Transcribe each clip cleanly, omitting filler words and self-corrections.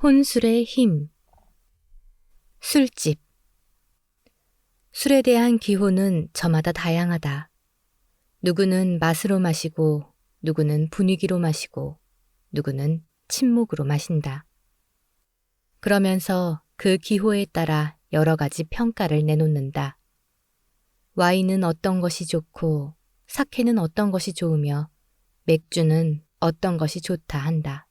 혼술의 힘. 술집. 술에 대한 기호는 저마다 다양하다. 누구는 맛으로 마시고, 누구는 분위기로 마시고, 누구는 침묵으로 마신다. 그러면서 그 기호에 따라 여러 가지 평가를 내놓는다. 와인은 어떤 것이 좋고, 사케는 어떤 것이 좋으며, 맥주는 어떤 것이 좋다 한다.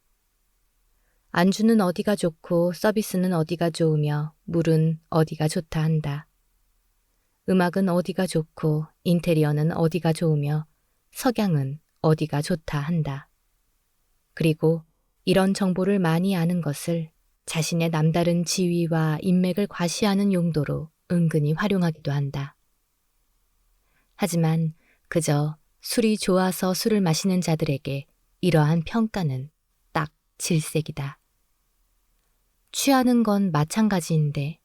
안주는 어디가 좋고 서비스는 어디가 좋으며 물은 어디가 좋다 한다. 음악은 어디가 좋고 인테리어는 어디가 좋으며 석양은 어디가 좋다 한다. 그리고 이런 정보를 많이 아는 것을 자신의 남다른 지위와 인맥을 과시하는 용도로 은근히 활용하기도 한다. 하지만 그저 술이 좋아서 술을 마시는 자들에게 이러한 평가는 딱 질색이다. 취하는 건 마찬가지인데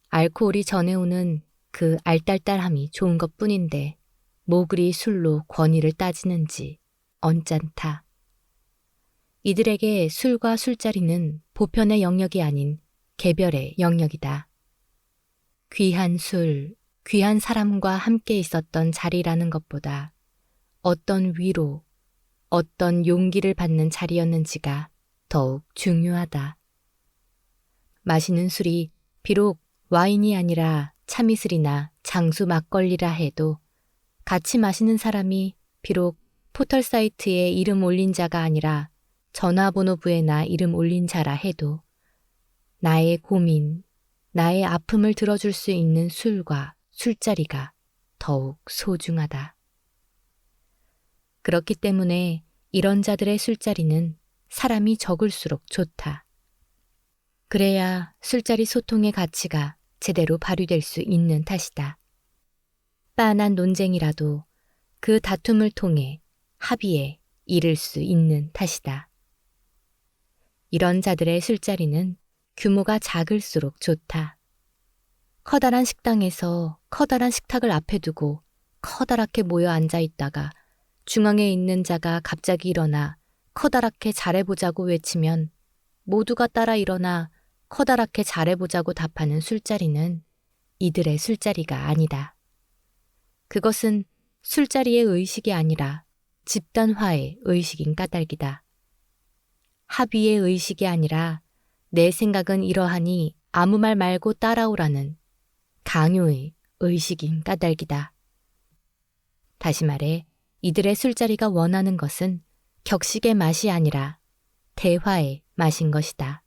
알코올이 전해오는 그 알딸딸함이 좋은 것뿐인데 뭐 그리 술로 권위를 따지는지 언짢다. 이들에게 술과 술자리는 보편의 영역이 아닌 개별의 영역이다. 귀한 술, 귀한 사람과 함께 있었던 자리라는 것보다 어떤 위로, 어떤 용기를 받는 자리였는지가 더욱 중요하다. 마시는 술이 비록 와인이 아니라 참이슬이나 장수 막걸리라 해도 같이 마시는 사람이 비록 포털 사이트에 이름 올린 자가 아니라 전화번호부에나 이름 올린 자라 해도 나의 고민, 나의 아픔을 들어줄 수 있는 술과 술자리가 더욱 소중하다. 그렇기 때문에 이런 자들의 술자리는 사람이 적을수록 좋다. 그래야 술자리 소통의 가치가 제대로 발휘될 수 있는 탓이다. 빤한 논쟁이라도 그 다툼을 통해 합의에 이를 수 있는 탓이다. 이런 자들의 술자리는 규모가 작을수록 좋다. 커다란 식당에서 커다란 식탁을 앞에 두고 커다랗게 모여 앉아 있다가 중앙에 있는 자가 갑자기 일어나 커다랗게 잘해보자고 외치면 모두가 따라 일어나 커다랗게 잘해보자고 답하는 술자리는 이들의 술자리가 아니다. 그것은 술자리의 의식이 아니라 집단화의 의식인 까닭이다. 합의의 의식이 아니라 내 생각은 이러하니 아무 말 말고 따라오라는 강요의 의식인 까닭이다. 다시 말해 이들의 술자리가 원하는 것은 격식의 맛이 아니라 대화의 맛인 것이다.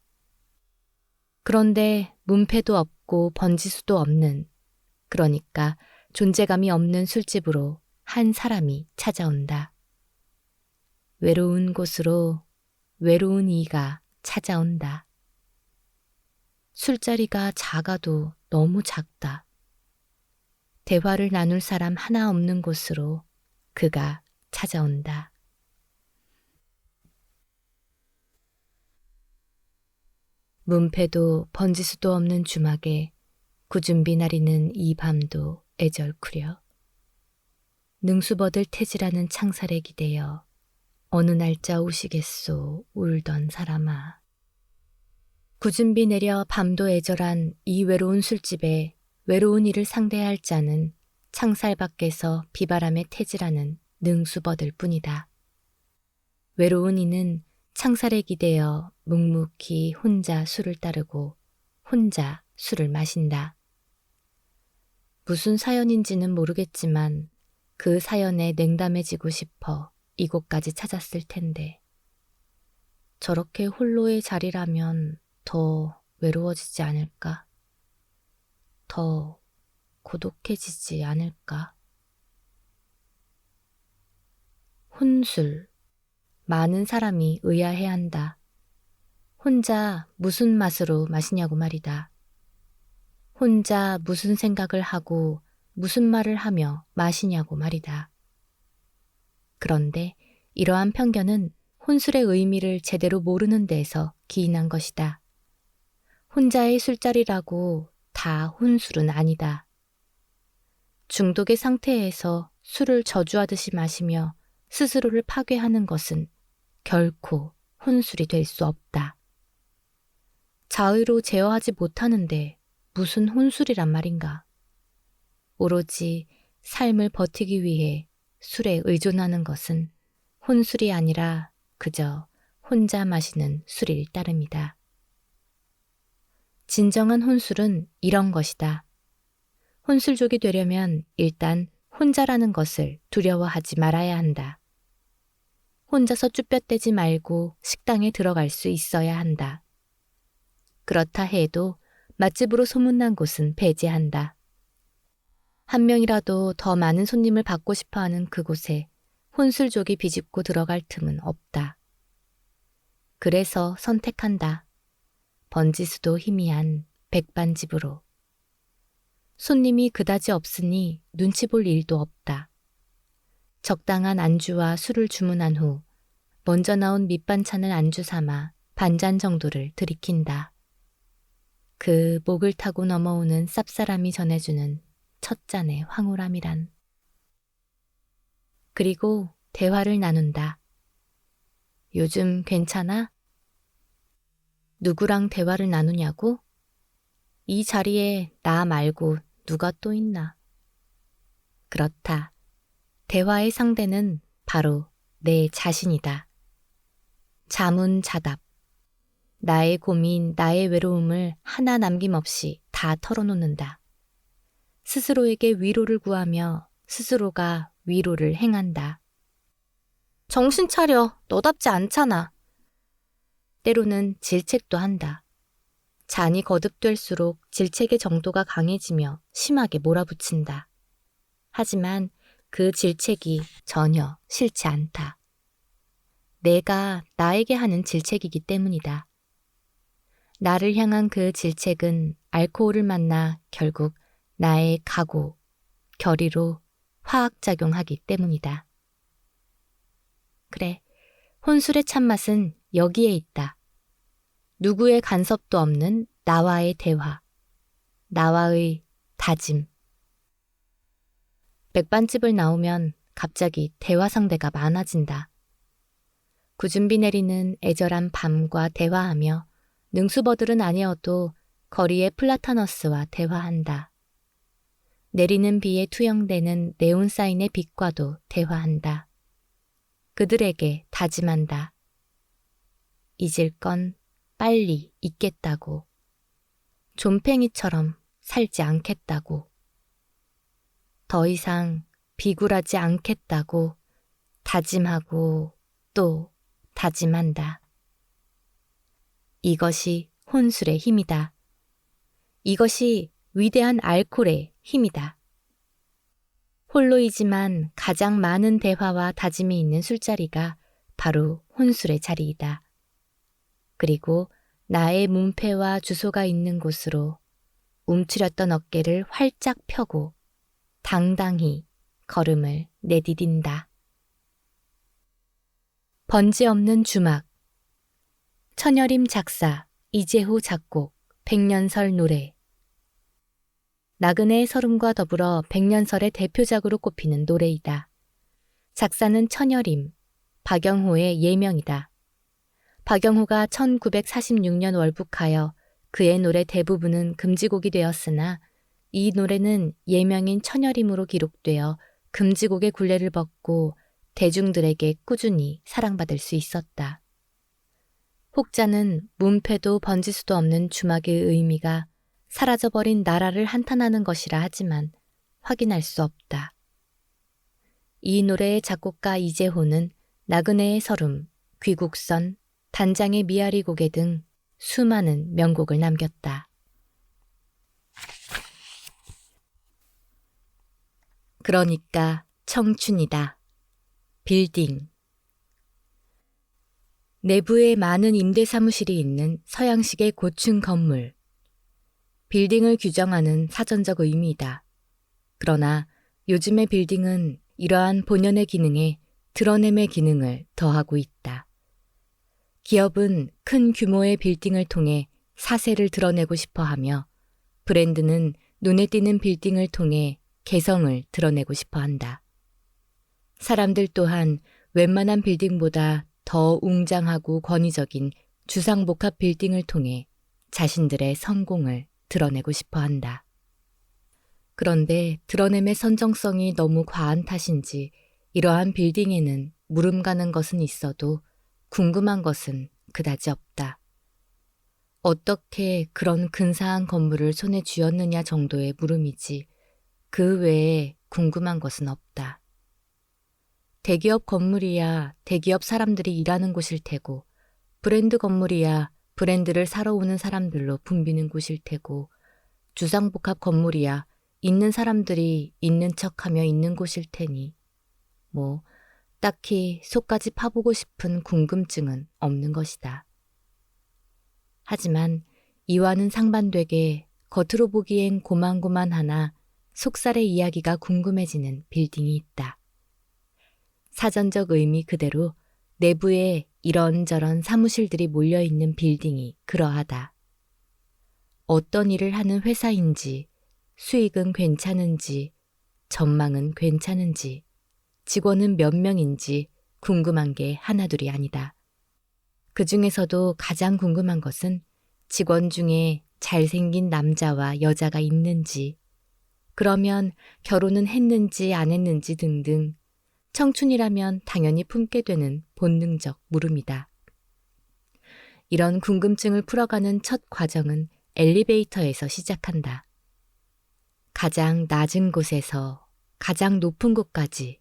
그런데 문패도 없고 번지수도 없는, 그러니까 존재감이 없는 술집으로 한 사람이 찾아온다. 외로운 곳으로 외로운 이가 찾아온다. 술자리가 작아도 너무 작다. 대화를 나눌 사람 하나 없는 곳으로 그가 찾아온다. 문패도 번지수도 없는 주막에 구준비 나리는 이 밤도 애절쿠려 능수버들 태지라는 창살에 기대어 어느 날짜 오시겠소 울던 사람아. 구준비 내려 밤도 애절한 이 외로운 술집에 외로운 이를 상대할 자는 창살 밖에서 비바람에 태지라는 능수버들 뿐이다. 외로운 이는 창살에 기대어 묵묵히 혼자 술을 따르고 혼자 술을 마신다. 무슨 사연인지는 모르겠지만 그 사연에 냉담해지고 싶어 이곳까지 찾았을 텐데 저렇게 홀로의 자리라면 더 외로워지지 않을까? 더 고독해지지 않을까? 혼술. 많은 사람이 의아해한다. 혼자 무슨 맛으로 마시냐고 말이다. 혼자 무슨 생각을 하고 무슨 말을 하며 마시냐고 말이다. 그런데 이러한 편견은 혼술의 의미를 제대로 모르는 데에서 기인한 것이다. 혼자의 술자리라고 다 혼술은 아니다. 중독의 상태에서 술을 저주하듯이 마시며 스스로를 파괴하는 것은 결코 혼술이 될 수 없다. 자의로 제어하지 못하는데 무슨 혼술이란 말인가. 오로지 삶을 버티기 위해 술에 의존하는 것은 혼술이 아니라 그저 혼자 마시는 술일 따름이다. 진정한 혼술은 이런 것이다. 혼술족이 되려면 일단 혼자라는 것을 두려워하지 말아야 한다. 혼자서 쭈뼛대지 말고 식당에 들어갈 수 있어야 한다. 그렇다 해도 맛집으로 소문난 곳은 배제한다. 한 명이라도 더 많은 손님을 받고 싶어하는 그곳에 혼술족이 비집고 들어갈 틈은 없다. 그래서 선택한다. 번지수도 희미한 백반집으로. 손님이 그다지 없으니 눈치 볼 일도 없다. 적당한 안주와 술을 주문한 후 먼저 나온 밑반찬을 안주 삼아 반잔 정도를 들이킨다. 그 목을 타고 넘어오는 쌉싸람이 전해주는 첫 잔의 황홀함이란. 그리고 대화를 나눈다. 요즘 괜찮아? 누구랑 대화를 나누냐고? 이 자리에 나 말고 누가 또 있나? 그렇다. 대화의 상대는 바로 내 자신이다. 자문자답. 나의 고민, 나의 외로움을 하나 남김없이 다 털어놓는다. 스스로에게 위로를 구하며 스스로가 위로를 행한다. 정신 차려, 너답지 않잖아. 때로는 질책도 한다. 잔이 거듭될수록 질책의 정도가 강해지며 심하게 몰아붙인다. 하지만 그 질책이 전혀 싫지 않다. 내가 나에게 하는 질책이기 때문이다. 나를 향한 그 질책은 알코올을 만나 결국 나의 각오, 결의로 화학작용하기 때문이다. 그래, 혼술의 참맛은 여기에 있다. 누구의 간섭도 없는 나와의 대화, 나와의 다짐. 백반집을 나오면 갑자기 대화 상대가 많아진다. 구준비 내리는 애절한 밤과 대화하며 능수버들은 아니어도 거리의 플라타너스와 대화한다. 내리는 비에 투영되는 네온사인의 빛과도 대화한다. 그들에게 다짐한다. 잊을 건 빨리 잊겠다고. 좀팽이처럼 살지 않겠다고. 더 이상 비굴하지 않겠다고 다짐하고 또 다짐한다. 이것이 혼술의 힘이다. 이것이 위대한 알코올의 힘이다. 홀로이지만 가장 많은 대화와 다짐이 있는 술자리가 바로 혼술의 자리이다. 그리고 나의 문패와 주소가 있는 곳으로 움츠렸던 어깨를 활짝 펴고 당당히 걸음을 내디딘다. 번지 없는 주막. 천여림 작사, 이재호 작곡, 백년설 노래. 나그네의 설움과 더불어 백년설의 대표작으로 꼽히는 노래이다. 작사는 천여림, 박영호의 예명이다. 박영호가 1946년 월북하여 그의 노래 대부분은 금지곡이 되었으나 이 노래는 예명인 천여림으로 기록되어 금지곡의 굴레를 벗고 대중들에게 꾸준히 사랑받을 수 있었다. 혹자는 문패도 번지수도 없는 주막의 의미가 사라져버린 나라를 한탄하는 것이라 하지만 확인할 수 없다. 이 노래의 작곡가 이재호는 나그네의 설움, 귀국선, 단장의 미아리 고개 등 수많은 명곡을 남겼다. 그러니까 청춘이다. 빌딩. 내부에 많은 임대 사무실이 있는 서양식의 고층 건물. 빌딩을 규정하는 사전적 의미이다. 그러나 요즘의 빌딩은 이러한 본연의 기능에 드러냄의 기능을 더하고 있다. 기업은 큰 규모의 빌딩을 통해 사세를 드러내고 싶어 하며 브랜드는 눈에 띄는 빌딩을 통해 개성을 드러내고 싶어 한다. 사람들 또한 웬만한 빌딩보다 더 웅장하고 권위적인 주상복합 빌딩을 통해 자신들의 성공을 드러내고 싶어 한다. 그런데 드러냄의 선정성이 너무 과한 탓인지 이러한 빌딩에는 물음 가는 것은 있어도 궁금한 것은 그다지 없다. 어떻게 그런 근사한 건물을 손에 쥐었느냐 정도의 물음이지 그 외에 궁금한 것은 없다. 대기업 건물이야 대기업 사람들이 일하는 곳일 테고 브랜드 건물이야 브랜드를 사러 오는 사람들로 붐비는 곳일 테고 주상복합 건물이야 있는 사람들이 있는 척하며 있는 곳일 테니 뭐 딱히 속까지 파보고 싶은 궁금증은 없는 것이다. 하지만 이와는 상반되게 겉으로 보기엔 고만고만하나 속살의 이야기가 궁금해지는 빌딩이 있다. 사전적 의미 그대로 내부에 이런저런 사무실들이 몰려있는 빌딩이 그러하다. 어떤 일을 하는 회사인지, 수익은 괜찮은지, 전망은 괜찮은지, 직원은 몇 명인지 궁금한 게 하나둘이 아니다. 그 중에서도 가장 궁금한 것은 직원 중에 잘생긴 남자와 여자가 있는지, 그러면 결혼은 했는지 안 했는지 등등 청춘이라면 당연히 품게 되는 본능적 물음이다. 이런 궁금증을 풀어가는 첫 과정은 엘리베이터에서 시작한다. 가장 낮은 곳에서 가장 높은 곳까지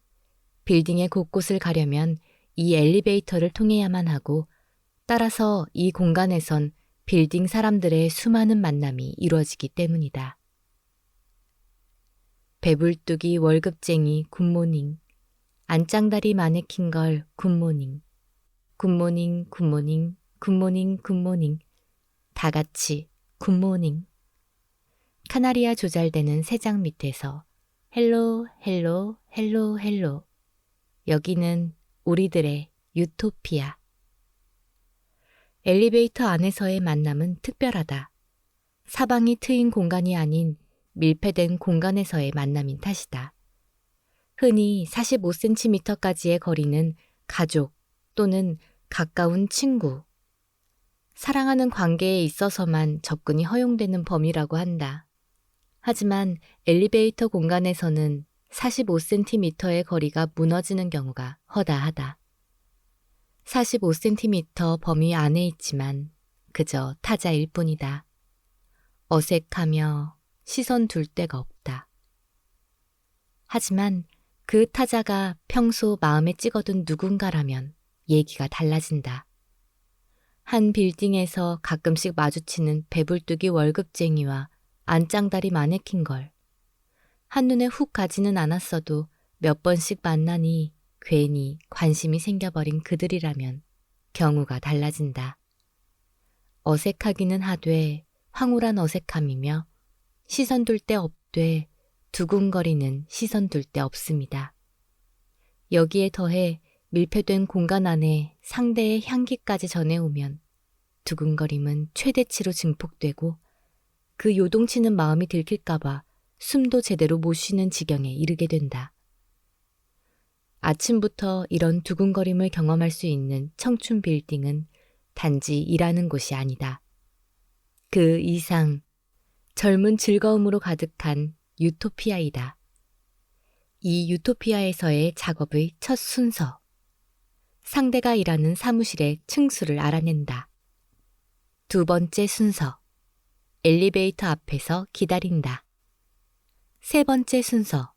빌딩의 곳곳을 가려면 이 엘리베이터를 통해야만 하고 따라서 이 공간에선 빌딩 사람들의 수많은 만남이 이루어지기 때문이다. 배불뚝이 월급쟁이 굿모닝, 안짱다리 마네킹걸 굿모닝, 굿모닝 굿모닝 굿모닝 굿모닝 다 같이 굿모닝. 카나리아 조잘되는 새장 밑에서 헬로 헬로 헬로 헬로. 여기는 우리들의 유토피아. 엘리베이터 안에서의 만남은 특별하다. 사방이 트인 공간이 아닌 밀폐된 공간에서의 만남인 탓이다. 흔히 45cm까지의 거리는 가족 또는 가까운 친구, 사랑하는 관계에 있어서만 접근이 허용되는 범위라고 한다. 하지만 엘리베이터 공간에서는 45cm의 거리가 무너지는 경우가 허다하다. 45cm 범위 안에 있지만 그저 타자일 뿐이다. 어색하며 시선 둘 데가 없다. 하지만 그 타자가 평소 마음에 찍어둔 누군가라면 얘기가 달라진다. 한 빌딩에서 가끔씩 마주치는 배불뚝이 월급쟁이와 안짱다리 마네킹걸. 한눈에 훅 가지는 않았어도 몇 번씩 만나니 괜히 관심이 생겨버린 그들이라면 경우가 달라진다. 어색하기는 하되 황홀한 어색함이며 시선 둘 데 없되 두근거리는 시선 둘 데 없습니다. 여기에 더해 밀폐된 공간 안에 상대의 향기까지 전해오면 두근거림은 최대치로 증폭되고 그 요동치는 마음이 들킬까봐 숨도 제대로 못 쉬는 지경에 이르게 된다. 아침부터 이런 두근거림을 경험할 수 있는 청춘 빌딩은 단지 일하는 곳이 아니다. 그 이상 젊은 즐거움으로 가득한 유토피아이다. 이 유토피아에서의 작업의 첫 순서. 상대가 일하는 사무실의 층수를 알아낸다. 두 번째 순서. 엘리베이터 앞에서 기다린다. 세 번째 순서.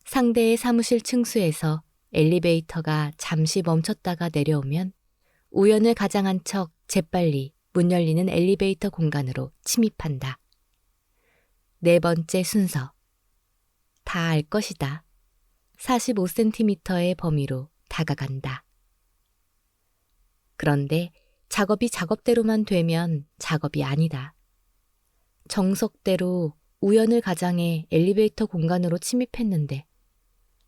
상대의 사무실 층수에서 엘리베이터가 잠시 멈췄다가 내려오면 우연을 가장한 척 재빨리 문 열리는 엘리베이터 공간으로 침입한다. 네 번째 순서. 다 알 것이다. 45cm의 범위로 다가간다. 그런데 작업이 작업대로만 되면 작업이 아니다. 정석대로 우연을 가장해 엘리베이터 공간으로 침입했는데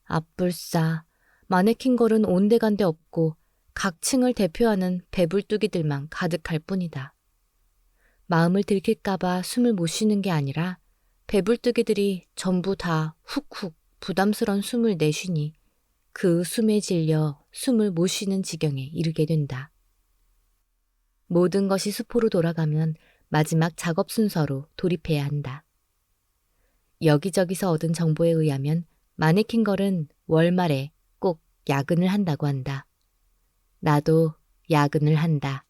앞불싸 마네킹걸은 온데간데 없고 각 층을 대표하는 배불뚝이들만 가득할 뿐이다. 마음을 들킬까봐 숨을 못 쉬는 게 아니라 배불뚝이들이 전부 다 훅훅 부담스런 숨을 내쉬니 그 숨에 질려 숨을 못 쉬는 지경에 이르게 된다. 모든 것이 수포로 돌아가면 마지막 작업 순서로 돌입해야 한다. 여기저기서 얻은 정보에 의하면 마네킹걸은 월말에 꼭 야근을 한다고 한다. 나도 야근을 한다.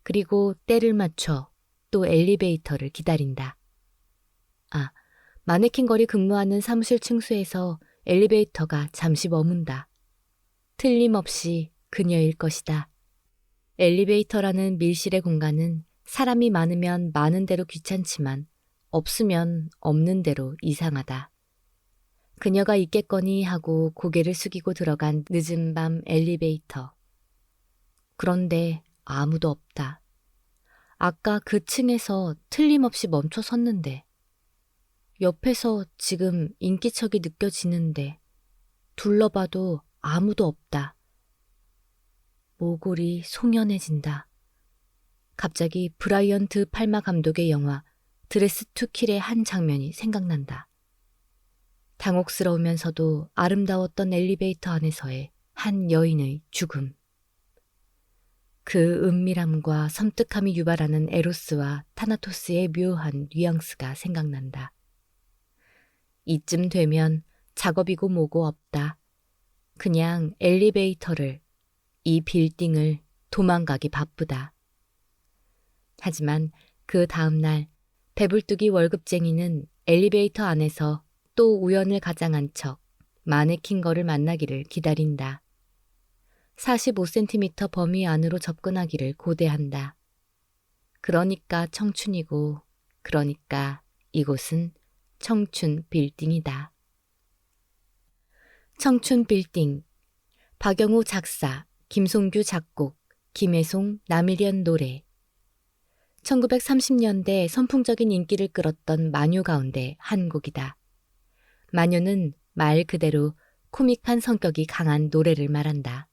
그리고 때를 맞춰 또 엘리베이터를 기다린다. 아, 마네킹걸이 근무하는 사무실 층수에서 엘리베이터가 잠시 머문다. 틀림없이 그녀일 것이다. 엘리베이터라는 밀실의 공간은 사람이 많으면 많은 대로 귀찮지만 없으면 없는 대로 이상하다. 그녀가 있겠거니 하고 고개를 숙이고 들어간 늦은 밤 엘리베이터. 그런데 아무도 없다. 아까 그 층에서 틀림없이 멈춰 섰는데, 옆에서 지금 인기척이 느껴지는데, 둘러봐도 아무도 없다. 모골이 송연해진다. 갑자기 브라이언 드 팔마 감독의 영화 드레스 투 킬의 한 장면이 생각난다. 당혹스러우면서도 아름다웠던 엘리베이터 안에서의 한 여인의 죽음. 그 은밀함과 섬뜩함이 유발하는 에로스와 타나토스의 묘한 뉘앙스가 생각난다. 이쯤 되면 작업이고 뭐고 없다. 그냥 엘리베이터를, 이 빌딩을 도망가기 바쁘다. 하지만 그 다음날 배불뚝이 월급쟁이는 엘리베이터 안에서 또 우연을 가장한 척 마네킹걸을 만나기를 기다린다. 45cm 범위 안으로 접근하기를 고대한다. 그러니까 청춘이고, 그러니까 이곳은 청춘 빌딩이다. 청춘 빌딩. 박영우 작사, 김송규 작곡, 김혜송, 남일현 노래. 1930년대 선풍적인 인기를 끌었던 마녀 가운데 한 곡이다. 마녀는 말 그대로 코믹한 성격이 강한 노래를 말한다.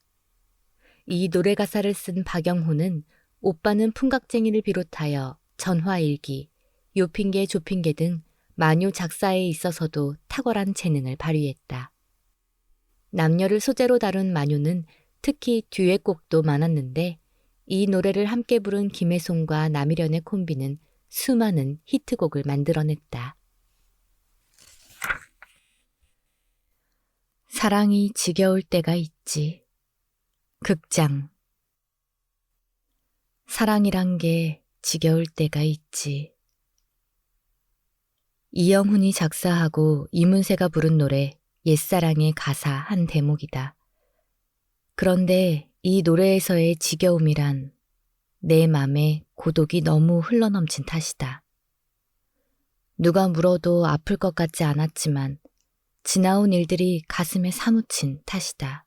이 노래 가사를 쓴 박영호는 오빠는 풍각쟁이를 비롯하여 전화일기, 요핑계 조핑계 등 마녀 작사에 있어서도 탁월한 재능을 발휘했다. 남녀를 소재로 다룬 마녀는 특히 듀엣곡도 많았는데 이 노래를 함께 부른 김혜송과 남일현의 콤비는 수많은 히트곡을 만들어냈다. 사랑이 지겨울 때가 있지. 극장. 사랑이란 게 지겨울 때가 있지. 이영훈이 작사하고 이문세가 부른 노래 옛사랑의 가사 한 대목이다. 그런데 이 노래에서의 지겨움이란 내 맘에 고독이 너무 흘러넘친 탓이다. 누가 물어도 아플 것 같지 않았지만 지나온 일들이 가슴에 사무친 탓이다.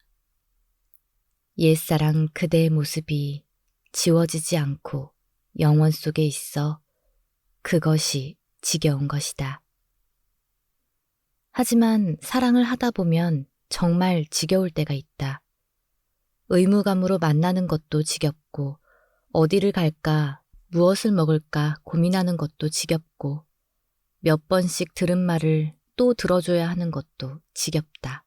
옛사랑 그대의 모습이 지워지지 않고 영원 속에 있어 그것이 지겨운 것이다. 하지만 사랑을 하다 보면 정말 지겨울 때가 있다. 의무감으로 만나는 것도 지겹고 어디를 갈까, 무엇을 먹을까 고민하는 것도 지겹고 몇 번씩 들은 말을 또 들어줘야 하는 것도 지겹다.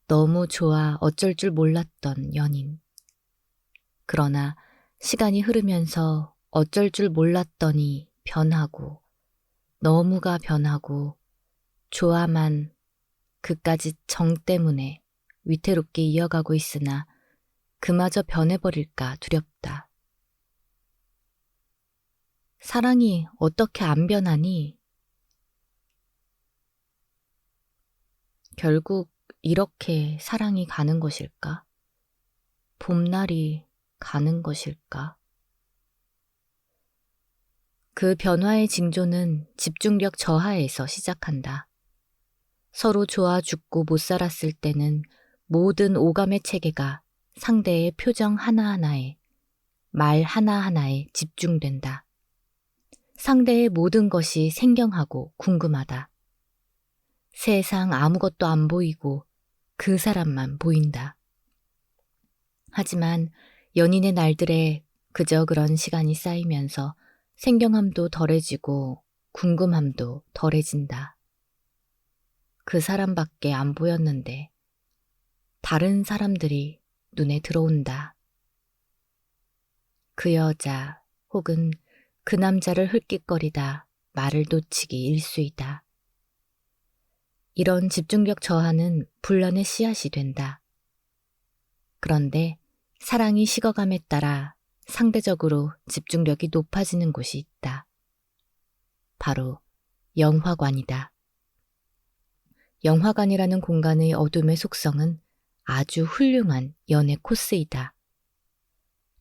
너무 좋아 어쩔 줄 몰랐던 연인. 그러나 시간이 흐르면서 어쩔 줄 몰랐더니 변하고 너무가 변하고 좋아만 그까짓 정 때문에 위태롭게 이어가고 있으나 그마저 변해버릴까 두렵다. 사랑이 어떻게 안 변하니? 결국 이렇게 사랑이 가는 것일까? 봄날이 가는 것일까? 그 변화의 징조는 집중력 저하에서 시작한다. 서로 좋아 죽고 못 살았을 때는 모든 오감의 체계가 상대의 표정 하나하나에, 말 하나하나에 집중된다. 상대의 모든 것이 생경하고 궁금하다. 세상 아무것도 안 보이고 그 사람만 보인다. 하지만 연인의 날들에 그저 그런 시간이 쌓이면서 생경함도 덜해지고 궁금함도 덜해진다. 그 사람밖에 안 보였는데 다른 사람들이 눈에 들어온다. 그 여자 혹은 그 남자를 흘낏거리다 말을 놓치기 일쑤이다. 이런 집중력 저하는 분란의 씨앗이 된다. 그런데 사랑이 식어감에 따라 상대적으로 집중력이 높아지는 곳이 있다. 바로 영화관이다. 영화관이라는 공간의 어둠의 속성은 아주 훌륭한 연애 코스이다.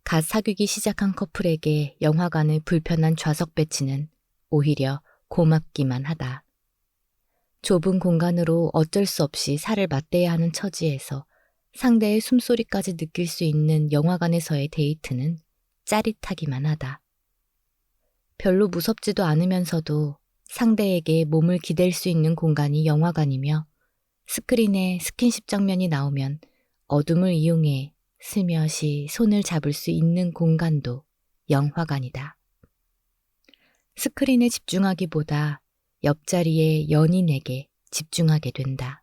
갓 사귀기 시작한 커플에게 영화관의 불편한 좌석 배치는 오히려 고맙기만 하다. 좁은 공간으로 어쩔 수 없이 살을 맞대야 하는 처지에서 상대의 숨소리까지 느낄 수 있는 영화관에서의 데이트는 짜릿하기만 하다. 별로 무섭지도 않으면서도 상대에게 몸을 기댈 수 있는 공간이 영화관이며 스크린에 스킨십 장면이 나오면 어둠을 이용해 스며시 손을 잡을 수 있는 공간도 영화관이다. 스크린에 집중하기보다 옆자리의 연인에게 집중하게 된다.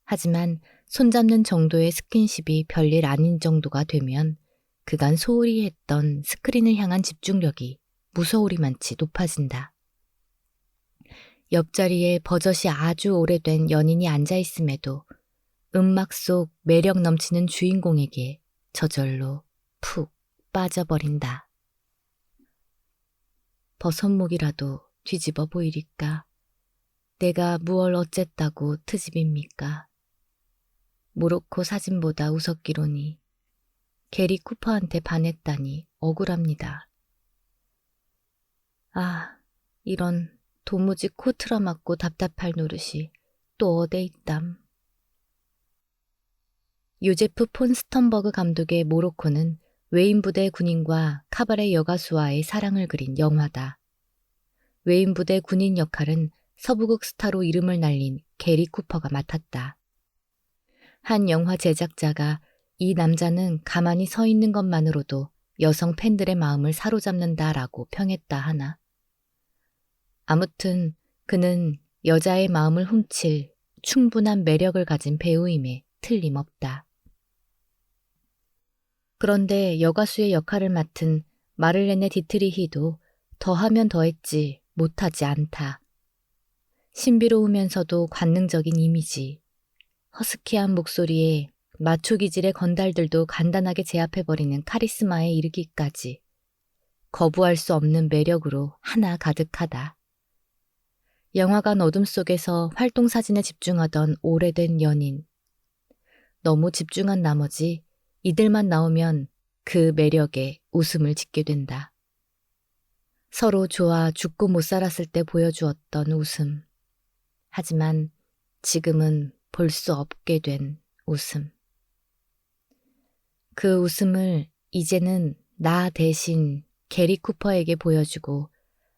하지만 손잡는 정도의 스킨십이 별일 아닌 정도가 되면 그간 소홀히 했던 스크린을 향한 집중력이 무서우리만치 높아진다. 옆자리에 버젓이 아주 오래된 연인이 앉아있음에도 음막 속 매력 넘치는 주인공에게 저절로 푹 빠져버린다. 버섯목이라도 뒤집어 보이리까? 내가 무얼 어쨌다고 트집입니까? 모로코 사진보다 우습기로니 게리 쿠퍼한테 반했다니 억울합니다. 아, 이런 도무지 코 틀어막고 답답할 노릇이 또 어디 있담. 요제프 폰 스턴버그 감독의 모로코는 외인부대 군인과 카바레 여가수와의 사랑을 그린 영화다. 외인부대 군인 역할은 서부극 스타로 이름을 날린 게리 쿠퍼가 맡았다. 한 영화 제작자가 이 남자는 가만히 서 있는 것만으로도 여성 팬들의 마음을 사로잡는다라고 평했다 하나. 아무튼 그는 여자의 마음을 훔칠 충분한 매력을 가진 배우임에 틀림없다. 그런데 여가수의 역할을 맡은 마를레네 디트리히도 더하면 더했지 못하지 않다. 신비로우면서도 관능적인 이미지, 허스키한 목소리에 마초 기질의 건달들도 간단하게 제압해버리는 카리스마에 이르기까지 거부할 수 없는 매력으로 하나 가득하다. 영화관 어둠 속에서 활동사진에 집중하던 오래된 연인. 너무 집중한 나머지 이들만 나오면 그 매력에 웃음을 짓게 된다. 서로 좋아 죽고 못 살았을 때 보여주었던 웃음. 하지만 지금은 볼 수 없게 된 웃음. 그 웃음을 이제는 나 대신 게리 쿠퍼에게 보여주고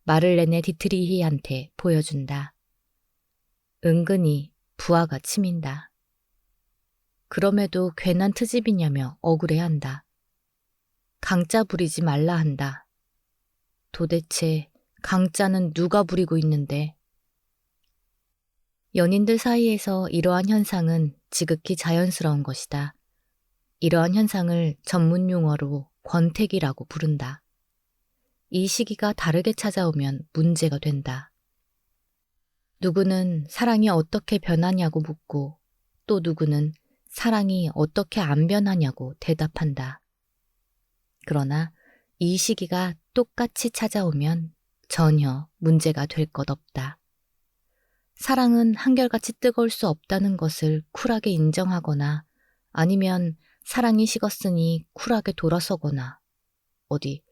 마를레네 디트리히한테 보여준다. 은근히 부하가 치민다. 그럼에도 괜한 트집이냐며 억울해한다. 강짜 부리지 말라 한다. 도대체 강짜는 누가 부리고 있는데? 연인들 사이에서 이러한 현상은 지극히 자연스러운 것이다. 이러한 현상을 전문 용어로 권태기라고 부른다. 이 시기가 다르게 찾아오면 문제가 된다. 누구는 사랑이 어떻게 변하냐고 묻고 또 누구는 사랑이 어떻게 안 변하냐고 대답한다. 그러나 이 시기가 똑같이 찾아오면 전혀 문제가 될 것 없다. 사랑은 한결같이 뜨거울 수 없다는 것을 쿨하게 인정하거나 아니면 사랑이 식었으니 쿨하게 돌아서거나 어디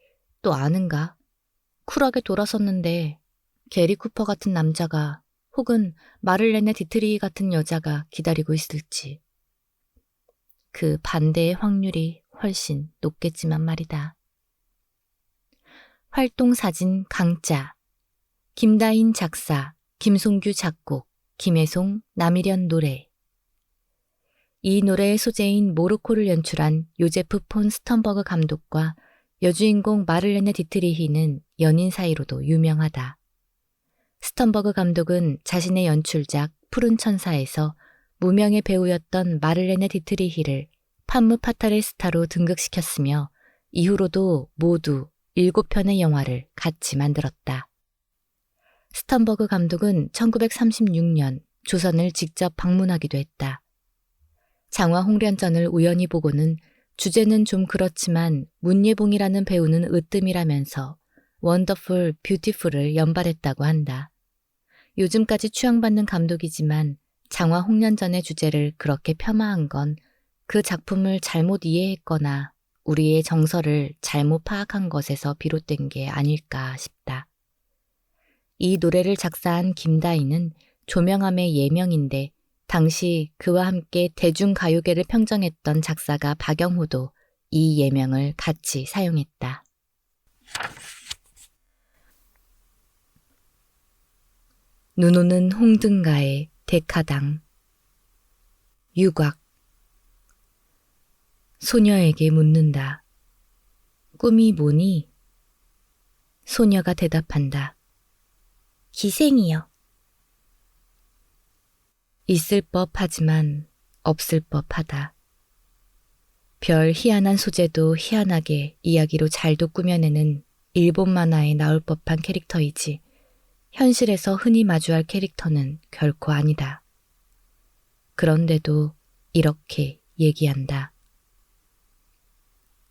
또 아는가? 쿨하게 돌아섰는데 게리 쿠퍼 같은 남자가 혹은 마를레네 디트리히 같은 여자가 기다리고 있을지. 그 반대의 확률이 훨씬 높겠지만 말이다. 활동사진 강짜 김다인 작사, 김송규 작곡, 김혜송, 남일현 노래. 이 노래의 소재인 모로코를 연출한 요제프 폰 스턴버그 감독과 여주인공 마를레네 디트리히는 연인 사이로도 유명하다. 스턴버그 감독은 자신의 연출작 푸른 천사에서 무명의 배우였던 마를레네 디트리히를 판무 파탈의 스타로 등극시켰으며 이후로도 모두 7편의 영화를 같이 만들었다. 스턴버그 감독은 1936년 조선을 직접 방문하기도 했다. 장화 홍련전을 우연히 보고는 주제는 좀 그렇지만 문예봉이라는 배우는 으뜸이라면서 원더풀, 뷰티풀을 연발했다고 한다. 요즘까지 추앙받는 감독이지만 장화 홍련전의 주제를 그렇게 폄하한 건 그 작품을 잘못 이해했거나 우리의 정서를 잘못 파악한 것에서 비롯된 게 아닐까 싶다. 이 노래를 작사한 김다희는 조명암의 예명인데 당시 그와 함께 대중가요계를 평정했던 작사가 박영호도 이 예명을 같이 사용했다. 눈 오는 홍등가의 데카당. 유곽. 소녀에게 묻는다. 꿈이 뭐니? 소녀가 대답한다. 기생이요. 있을 법하지만 없을 법하다. 별 희한한 소재도 희한하게 이야기로 잘도 꾸며내는 일본 만화에 나올 법한 캐릭터이지 현실에서 흔히 마주할 캐릭터는 결코 아니다. 그런데도 이렇게 얘기한다.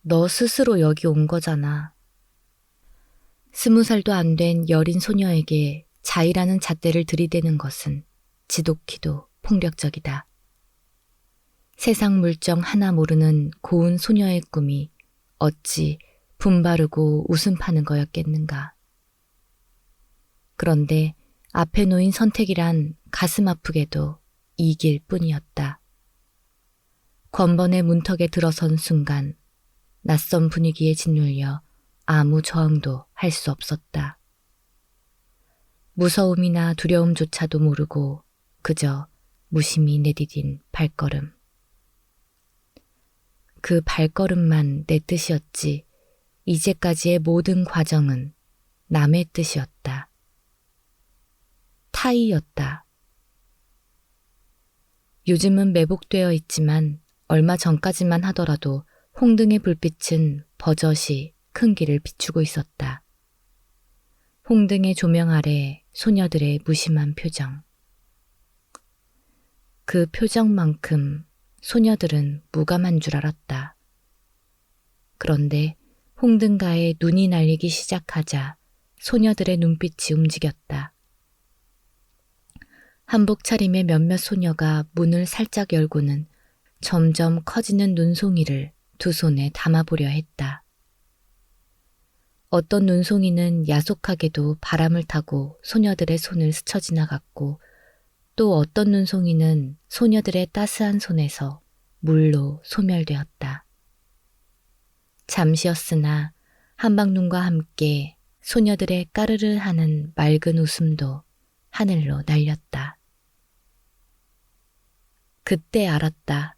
너 스스로 여기 온 거잖아. 20살도 안 된 여린 소녀에게 자의라는 잣대를 들이대는 것은 지독히도 폭력적이다. 세상 물정 하나 모르는 고운 소녀의 꿈이 어찌 분바르고 웃음 파는 거였겠는가. 그런데 앞에 놓인 선택이란 가슴 아프게도 이 길 뿐이었다. 권번의 문턱에 들어선 순간 낯선 분위기에 짓눌려 아무 저항도 할 수 없었다. 무서움이나 두려움조차도 모르고 그저 무심히 내디딘 발걸음. 그 발걸음만 내 뜻이었지 이제까지의 모든 과정은 남의 뜻이었다. 타의였다. 요즘은 매복되어 있지만 얼마 전까지만 하더라도 홍등의 불빛은 버젓이 큰 길을 비추고 있었다. 홍등의 조명 아래 소녀들의 무심한 표정. 그 표정만큼 소녀들은 무감한 줄 알았다. 그런데 홍등가에 눈이 날리기 시작하자 소녀들의 눈빛이 움직였다. 한복 차림의 몇몇 소녀가 문을 살짝 열고는 점점 커지는 눈송이를 두 손에 담아보려 했다. 어떤 눈송이는 야속하게도 바람을 타고 소녀들의 손을 스쳐 지나갔고 또 어떤 눈송이는 소녀들의 따스한 손에서 물로 소멸되었다. 잠시였으나 한방눈과 함께 소녀들의 까르르 하는 맑은 웃음도 하늘로 날렸다. 그때 알았다.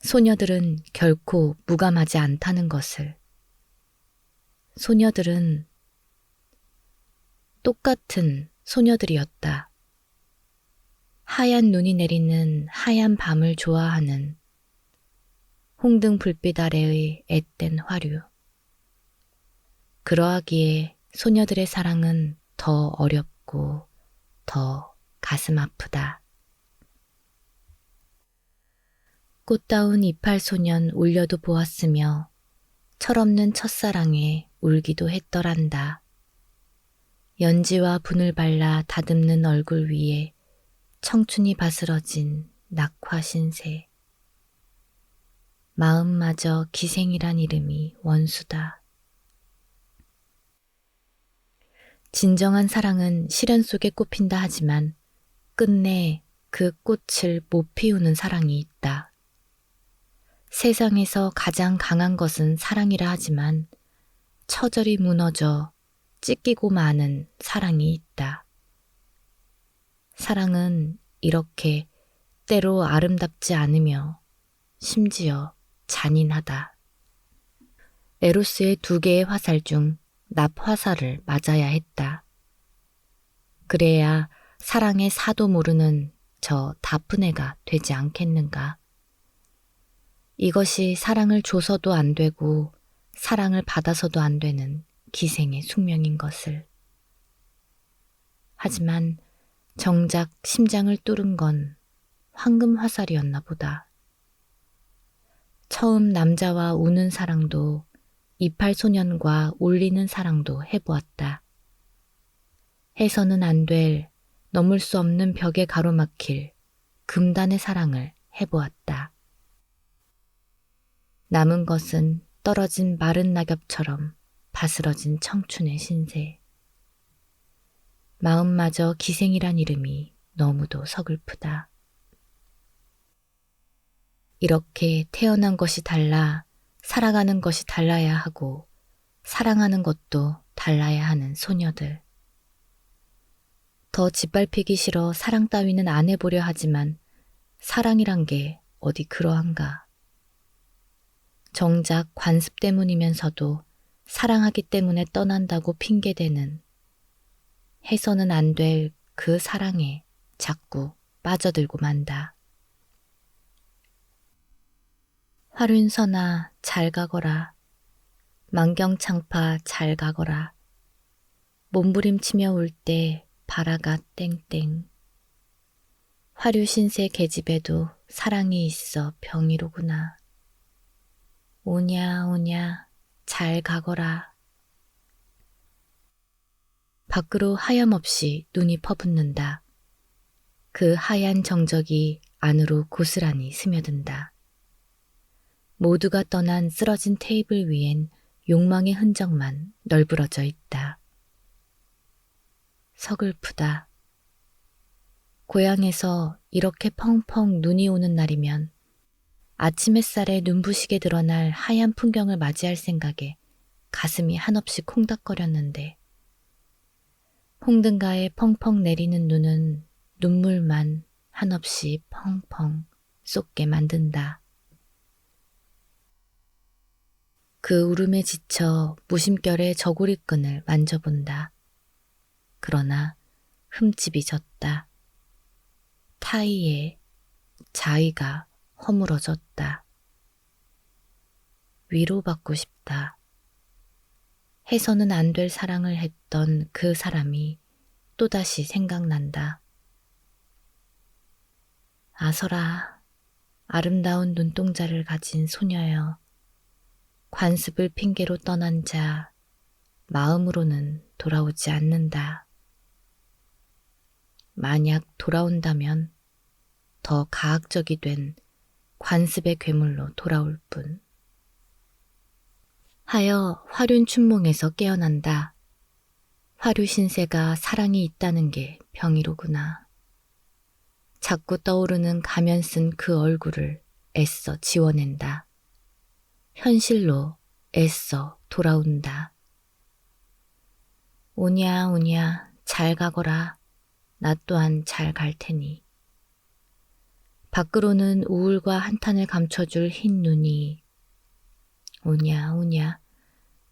소녀들은 결코 무감하지 않다는 것을. 소녀들은 똑같은 소녀들이었다. 하얀 눈이 내리는 하얀 밤을 좋아하는 홍등 불빛 아래의 앳된 화류. 그러하기에 소녀들의 사랑은 더 어렵고 더 가슴 아프다. 꽃다운 이팔 소년 울려도 보았으며 철없는 첫사랑에 울기도 했더란다. 연지와 분을 발라 다듬는 얼굴 위에 청춘이 바스러진 낙화 신세. 마음마저 기생이란 이름이 원수다. 진정한 사랑은 시련 속에 꽃핀다 하지만 끝내 그 꽃을 못 피우는 사랑이 있다. 세상에서 가장 강한 것은 사랑이라 하지만 처절히 무너져 찢기고 마는 사랑이 있다. 사랑은 이렇게 때로 아름답지 않으며 심지어 잔인하다. 에로스의 2개의 화살 중 납화살을 맞아야 했다. 그래야 사랑의 사도 모르는 저 다프네가 되지 않겠는가. 이것이 사랑을 줘서도 안 되고 사랑을 받아서도 안 되는 기생의 숙명인 것을. 하지만 정작 심장을 뚫은 건 황금 화살이었나 보다. 처음 남자와 우는 사랑도 이팔 소년과 울리는 사랑도 해보았다. 해서는 안 될, 넘을 수 없는 벽에 가로막힐 금단의 사랑을 해보았다. 남은 것은 떨어진 마른 낙엽처럼 바스러진 청춘의 신세. 마음마저 기생이란 이름이 너무도 서글프다. 이렇게 태어난 것이 달라 살아가는 것이 달라야 하고 사랑하는 것도 달라야 하는 소녀들. 더 짓밟히기 싫어 사랑 따위는 안 해보려 하지만 사랑이란 게 어디 그러한가. 정작 관습 때문이면서도 사랑하기 때문에 떠난다고 핑계대는 해서는 안 될 그 사랑에 자꾸 빠져들고 만다. 화륜선아 잘 가거라. 만경창파 잘 가거라. 몸부림치며 울 때 바라가 땡땡. 화류신세 계집에도 사랑이 있어 병이로구나. 오냐 오냐 잘 가거라. 밖으로 하염없이 눈이 퍼붓는다. 그 하얀 정적이 안으로 고스란히 스며든다. 모두가 떠난 쓰러진 테이블 위엔 욕망의 흔적만 널브러져 있다. 서글프다. 고향에서 이렇게 펑펑 눈이 오는 날이면 아침 햇살에 눈부시게 드러날 하얀 풍경을 맞이할 생각에 가슴이 한없이 콩닥거렸는데 홍등가에 펑펑 내리는 눈은 눈물만 한없이 펑펑 쏟게 만든다. 그 울음에 지쳐 무심결에 저고리끈을 만져본다. 그러나 흠집이 졌다. 타이에 자의가 허물어졌다. 위로받고 싶다. 해서는 안 될 사랑을 했던 그 사람이 또다시 생각난다. 아서라, 아름다운 눈동자를 가진 소녀여. 관습을 핑계로 떠난 자, 마음으로는 돌아오지 않는다. 만약 돌아온다면 더 가학적이 된 관습의 괴물로 돌아올 뿐. 하여 화륜춘몽에서 깨어난다. 화류신세가 사랑이 있다는 게 병이로구나. 자꾸 떠오르는 가면 쓴 그 얼굴을 애써 지워낸다. 현실로 애써 돌아온다. 오냐 오냐 잘 가거라. 나 또한 잘 갈 테니. 밖으로는 우울과 한탄을 감춰줄 흰 눈이 오냐 오냐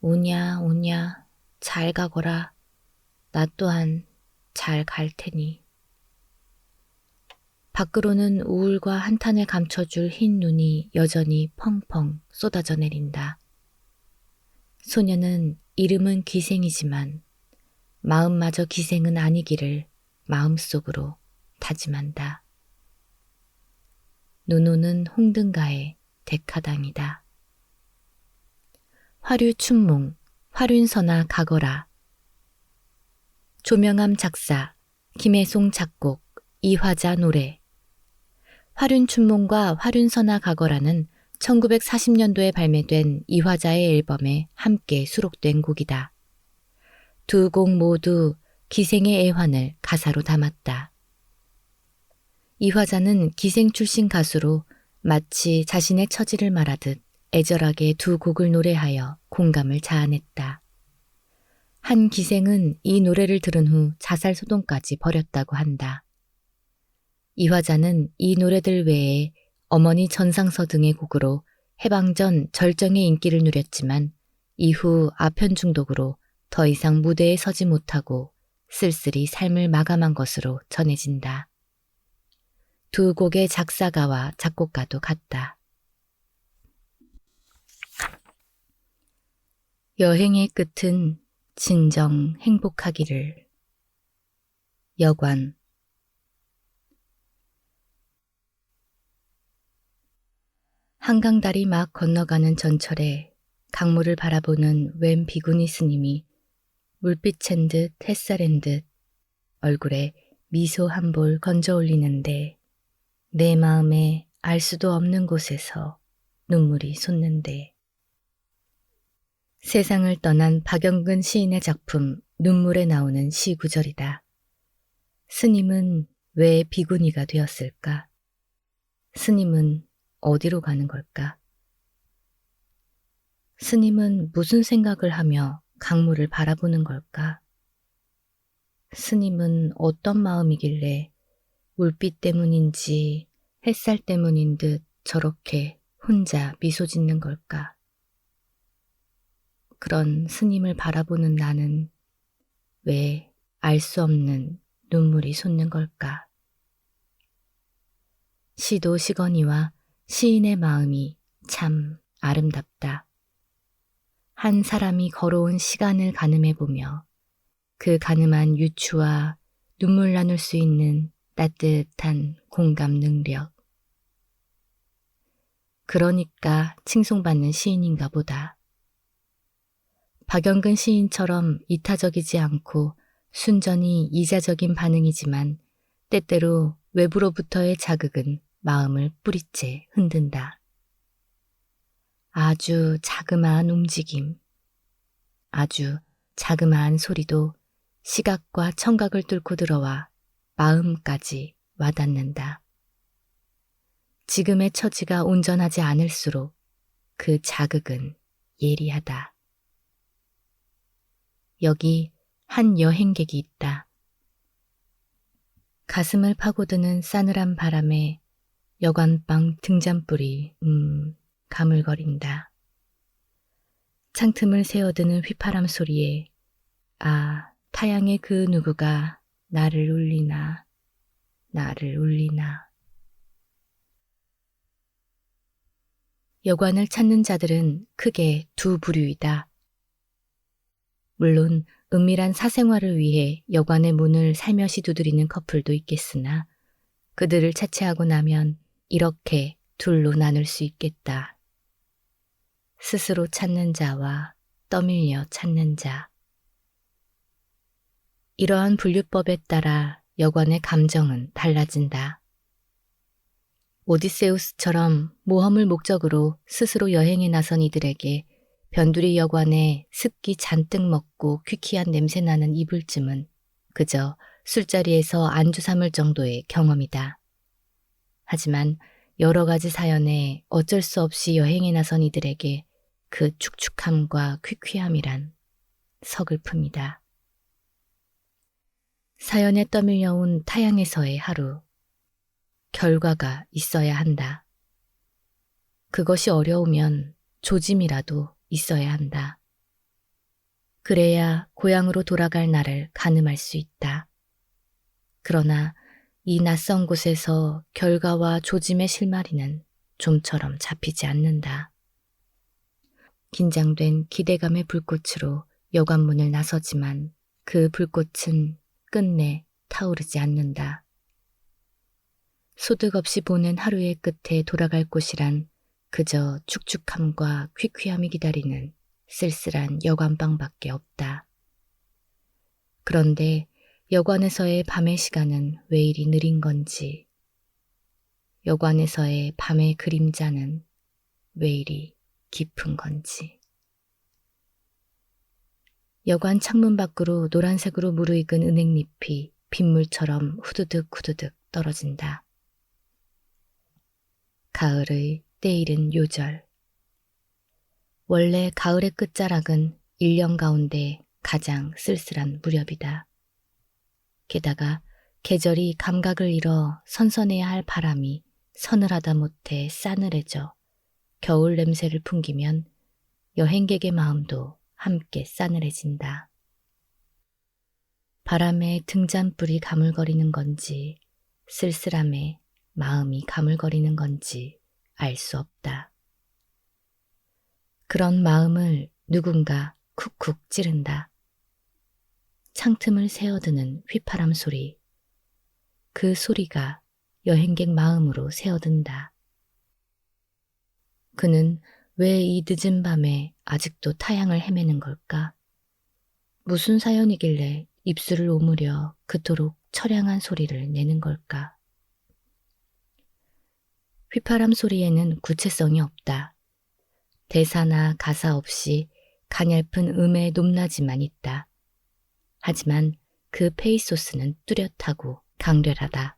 오냐 오냐 잘 가거라. 나 또한 잘 갈 테니. 밖으로는 우울과 한탄을 감춰줄 흰 눈이 여전히 펑펑 쏟아져 내린다. 소녀는 이름은 기생이지만 마음마저 기생은 아니기를 마음속으로 다짐한다. 눈 오는 홍등가의 백화당이다. 화류춘몽, 화륜선아 가거라. 조명암 작사, 김혜송 작곡, 이화자 노래. 화륜춘몽과 화륜선아 가거라는 1940년도에 발매된 이화자의 앨범에 함께 수록된 곡이다. 두 곡 모두 기생의 애환을 가사로 담았다. 이화자는 기생 출신 가수로 마치 자신의 처지를 말하듯 애절하게 두 곡을 노래하여 공감을 자아냈다. 한 기생은 이 노래를 들은 후 자살 소동까지 벌였다고 한다. 이화자는 이 노래들 외에 어머니 전상서 등의 곡으로 해방 전 절정의 인기를 누렸지만 이후 아편 중독으로 더 이상 무대에 서지 못하고 쓸쓸히 삶을 마감한 것으로 전해진다. 두 곡의 작사가와 작곡가도 같다. 여행의 끝은 진정 행복하기를. 여관. 한강다리 막 건너가는 전철에 강물을 바라보는 웬 비구니 스님이 물빛챈 듯 햇살인 듯 얼굴에 미소 한 볼 건져 올리는데 내 마음에 알 수도 없는 곳에서 눈물이 솟는데. 세상을 떠난 박영근 시인의 작품 눈물에 나오는 시 구절이다. 스님은 왜 비구니가 되었을까? 스님은 어디로 가는 걸까? 스님은 무슨 생각을 하며 강물을 바라보는 걸까? 스님은 어떤 마음이길래 물빛 때문인지 햇살 때문인 듯 저렇게 혼자 미소 짓는 걸까? 그런 스님을 바라보는 나는 왜 알 수 없는 눈물이 솟는 걸까? 시도 시건이와 시인의 마음이 참 아름답다. 한 사람이 걸어온 시간을 가늠해보며 그 가늠한 유추와 눈물 나눌 수 있는 따뜻한 공감 능력. 그러니까 칭송받는 시인인가 보다. 박영근 시인처럼 이타적이지 않고 순전히 이자적인 반응이지만 때때로 외부로부터의 자극은 마음을 뿌리째 흔든다. 아주 자그마한 움직임, 아주 자그마한 소리도 시각과 청각을 뚫고 들어와 마음까지 와닿는다. 지금의 처지가 온전하지 않을수록 그 자극은 예리하다. 여기 한 여행객이 있다. 가슴을 파고드는 싸늘한 바람에 여관방 등잔불이 가물거린다. 창틈을 새어드는 휘파람 소리에 타양의 그 누구가 나를 울리나 나를 울리나. 여관을 찾는 자들은 크게 두 부류이다. 물론 은밀한 사생활을 위해 여관의 문을 살며시 두드리는 커플도 있겠으나 그들을 차치하고 나면 이렇게 둘로 나눌 수 있겠다. 스스로 찾는 자와 떠밀려 찾는 자. 이러한 분류법에 따라 여관의 감정은 달라진다. 오디세우스처럼 모험을 목적으로 스스로 여행에 나선 이들에게 변두리 여관에 습기 잔뜩 먹고 퀴퀴한 냄새나는 이불쯤은 그저 술자리에서 안주 삼을 정도의 경험이다. 하지만 여러 가지 사연에 어쩔 수 없이 여행에 나선 이들에게 그 축축함과 퀴퀴함이란 서글픔이다. 사연에 떠밀려온 타양에서의 하루, 결과가 있어야 한다. 그것이 어려우면 조짐이라도 있어야 한다. 그래야 고향으로 돌아갈 날을 가늠할 수 있다. 그러나 이 낯선 곳에서 결과와 조짐의 실마리는 좀처럼 잡히지 않는다. 긴장된 기대감의 불꽃으로 여관문을 나서지만 그 불꽃은 끝내 타오르지 않는다. 소득 없이 보낸 하루의 끝에 돌아갈 곳이란 그저 축축함과 퀴퀴함이 기다리는 쓸쓸한 여관방밖에 없다. 그런데 여관에서의 밤의 시간은 왜 이리 느린 건지, 여관에서의 밤의 그림자는 왜 이리 깊은 건지. 여관 창문 밖으로 노란색으로 무르익은 은행잎이 빗물처럼 후두득 후두득 떨어진다. 가을의 때이른 요절. 원래 가을의 끝자락은 1년 가운데 가장 쓸쓸한 무렵이다. 게다가 계절이 감각을 잃어 선선해야 할 바람이 서늘하다 못해 싸늘해져 겨울 냄새를 풍기면 여행객의 마음도 함께 싸늘해진다. 바람에 등잔불이 가물거리는 건지 쓸쓸함에 마음이 가물거리는 건지 알 수 없다. 그런 마음을 누군가 쿡쿡 찌른다. 창틈을 새어드는 휘파람 소리. 그 소리가 여행객 마음으로 새어든다. 그는 왜 이 늦은 밤에 아직도 타향을 헤매는 걸까? 무슨 사연이길래 입술을 오므려 그토록 처량한 소리를 내는 걸까? 휘파람 소리에는 구체성이 없다. 대사나 가사 없이 가냘픈 음의 높낮이만 있다. 하지만 그 페이소스는 뚜렷하고 강렬하다.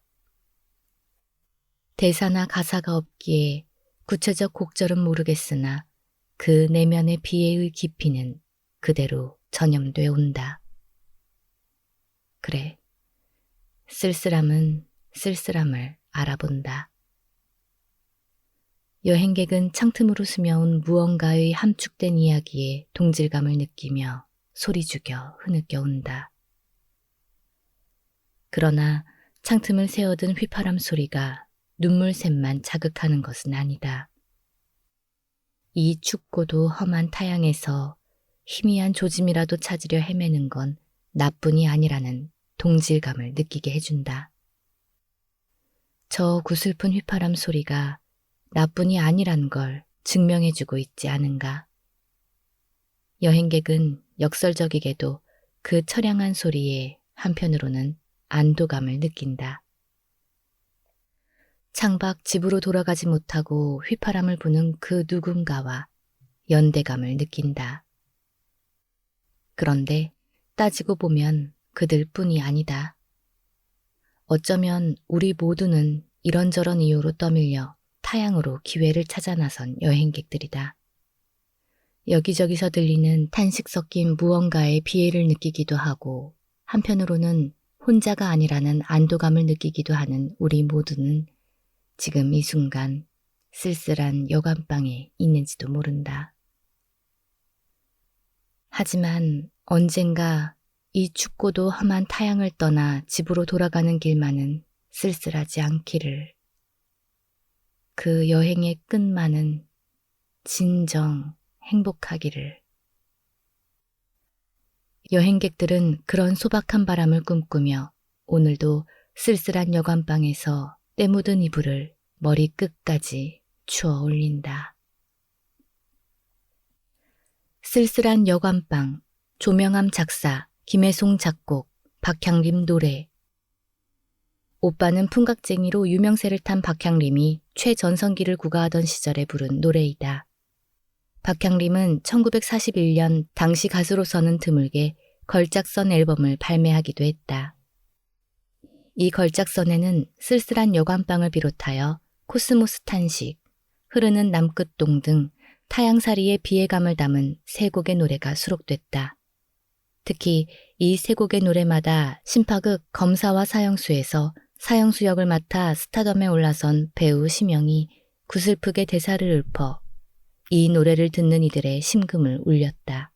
대사나 가사가 없기에 구체적 곡절은 모르겠으나 그 내면의 비애의 깊이는 그대로 전염돼 온다. 그래, 쓸쓸함은 쓸쓸함을 알아본다. 여행객은 창틈으로 스며온 무언가의 함축된 이야기에 동질감을 느끼며 소리 죽여 흐느껴 온다. 그러나 창틈을 새어든 휘파람 소리가 눈물샘만 자극하는 것은 아니다. 이 춥고도 험한 타향에서 희미한 조짐이라도 찾으려 헤매는 건 나뿐이 아니라는 동질감을 느끼게 해준다. 저 구슬픈 휘파람 소리가 나뿐이 아니란 걸 증명해주고 있지 않은가. 여행객은 역설적이게도 그 처량한 소리에 한편으로는 안도감을 느낀다. 창밖 집으로 돌아가지 못하고 휘파람을 부는 그 누군가와 연대감을 느낀다. 그런데 따지고 보면 그들뿐이 아니다. 어쩌면 우리 모두는 이런저런 이유로 떠밀려 타향으로 기회를 찾아 나선 여행객들이다. 여기저기서 들리는 탄식 섞인 무언가의 비애를 느끼기도 하고 한편으로는 혼자가 아니라는 안도감을 느끼기도 하는 우리 모두는 지금 이 순간 쓸쓸한 여관방에 있는지도 모른다. 하지만 언젠가 이 춥고도 험한 타향을 떠나 집으로 돌아가는 길만은 쓸쓸하지 않기를. 그 여행의 끝만은 진정 행복하기를. 여행객들은 그런 소박한 바람을 꿈꾸며 오늘도 쓸쓸한 여관방에서 때 묻은 이불을 머리 끝까지 추어 올린다. 쓸쓸한 여관방, 조명암 작사, 김혜송 작곡, 박향림 노래. 오빠는 풍각쟁이로 유명세를 탄 박향림이 최전성기를 구가하던 시절에 부른 노래이다. 박향림은 1941년 당시 가수로서는 드물게 걸작선 앨범을 발매하기도 했다. 이 걸작선에는 쓸쓸한 여관방을 비롯하여 코스모스 탄식, 흐르는 남끝동 등 타향살이의 비애감을 담은 세 곡의 노래가 수록됐다. 특히 이 세 곡의 노래마다 신파극 검사와 사형수에서 사형수 역을 맡아 스타덤에 올라선 배우 심영이 구슬프게 대사를 읊어 이 노래를 듣는 이들의 심금을 울렸다.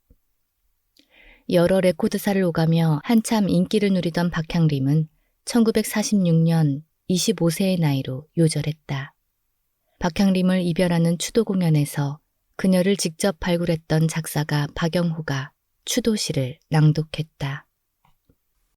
여러 레코드사를 오가며 한참 인기를 누리던 박향림은 1946년 25세의 나이로 요절했다. 박향림을 이별하는 추도 공연에서 그녀를 직접 발굴했던 작사가 박영호가 추도시를 낭독했다.